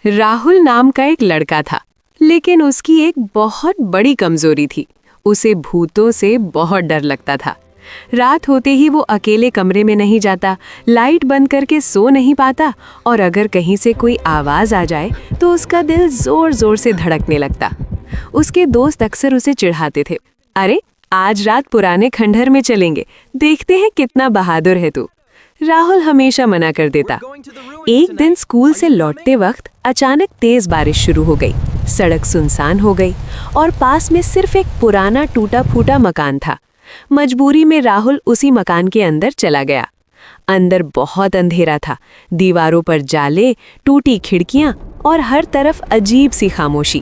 राहुल नाम का एक लड़का था, लेकिन उसकी एक बहुत बड़ी कमजोरी थी। उसे भूतों से बहुत डर लगता था। रात होते ही वो अकेले कमरे में नहीं जाता, लाइट बंद करके सो नहीं पाता, और अगर कहीं से कोई आवाज आ जाए तो उसका दिल जोर जोर से धड़कने लगता। उसके दोस्त अक्सर उसे चिढ़ाते थे, अरे आज रात पुराने खंडहर में चलेंगे, देखते हैं कितना बहादुर है तू। राहुल हमेशा मना कर देता। एक दिन स्कूल से लौटते वक्त अचानक तेज बारिश शुरू हो गई। सड़क सुनसान हो गई और पास में सिर्फ एक पुराना टूटा फूटा मकान था। मजबूरी में राहुल उसी मकान के अंदर चला गया। अंदर बहुत अंधेरा था, दीवारों पर जाले, टूटी खिड़कियां और हर तरफ अजीब सी खामोशी।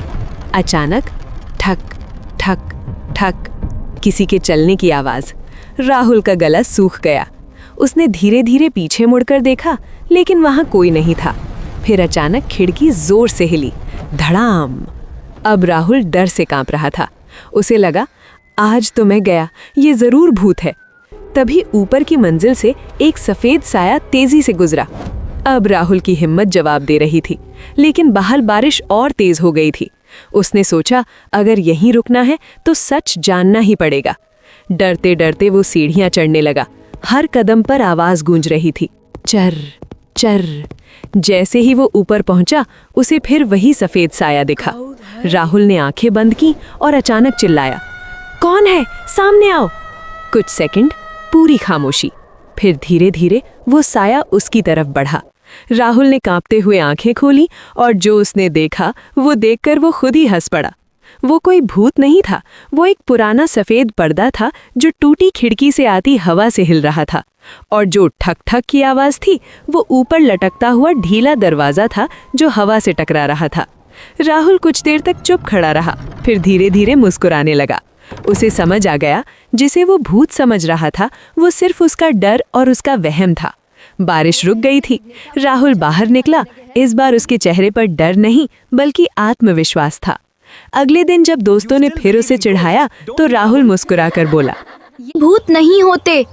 अचानक ठक ठक ठक किसी के चलने की आवाज। राहुल का गला सूख गया। उसने धीरे धीरे पीछे मुड़कर देखा, लेकिन वहां कोई नहीं था। फिर अचानक खिड़की जोर से हिली, धड़ाम। अब राहुल डर से कांप रहा था। उसे लगा, आज तो मैं गया, ये जरूर भूत है। तभी ऊपर की मंजिल से एक सफेद साया तेजी से गुजरा। अब राहुल की हिम्मत जवाब दे रही थी, लेकिन बाहर बारिश और तेज हो गई थी। उसने सोचा, अगर यहीं रुकना है तो सच जानना ही पड़ेगा। डरते डरते वो सीढ़ियां चढ़ने लगा। हर कदम पर आवाज गूंज रही थी, चर चर। जैसे ही वो ऊपर पहुंचा, उसे फिर वही सफेद साया दिखा। राहुल ने आंखें बंद की और अचानक चिल्लाया, कौन है? सामने आओ। कुछ सेकंड पूरी खामोशी। फिर धीरे धीरे वो साया उसकी तरफ बढ़ा। राहुल ने कांपते हुए आंखें खोली और जो उसने देखा वो देखकर वो खुद ही हंस पड़ा। वो कोई भूत नहीं था, वो एक पुराना सफेद पर्दा था जो टूटी खिड़की से आती हवा से हिल रहा था। और जो ठक ठक की आवाज थी वो ऊपर लटकता हुआ ढीला दरवाजा था जो हवा से टकरा रहा था। राहुल कुछ देर तक चुप खड़ा रहा, फिर धीरे धीरे मुस्कुराने लगा। उसे समझ आ गया, जिसे वो भूत समझ रहा था वो सिर्फ उसका डर और उसका वहम था। बारिश रुक गई थी। राहुल बाहर निकला। इस बार उसके चेहरे पर डर नहीं बल्कि आत्मविश्वास था। अगले दिन जब दोस्तों ने फिर उसे चिढ़ाया तो राहुल मुस्कुराकर बोला, ये भूत नहीं होते,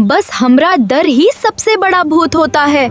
बस हमरा डर ही सबसे बड़ा भूत होता है।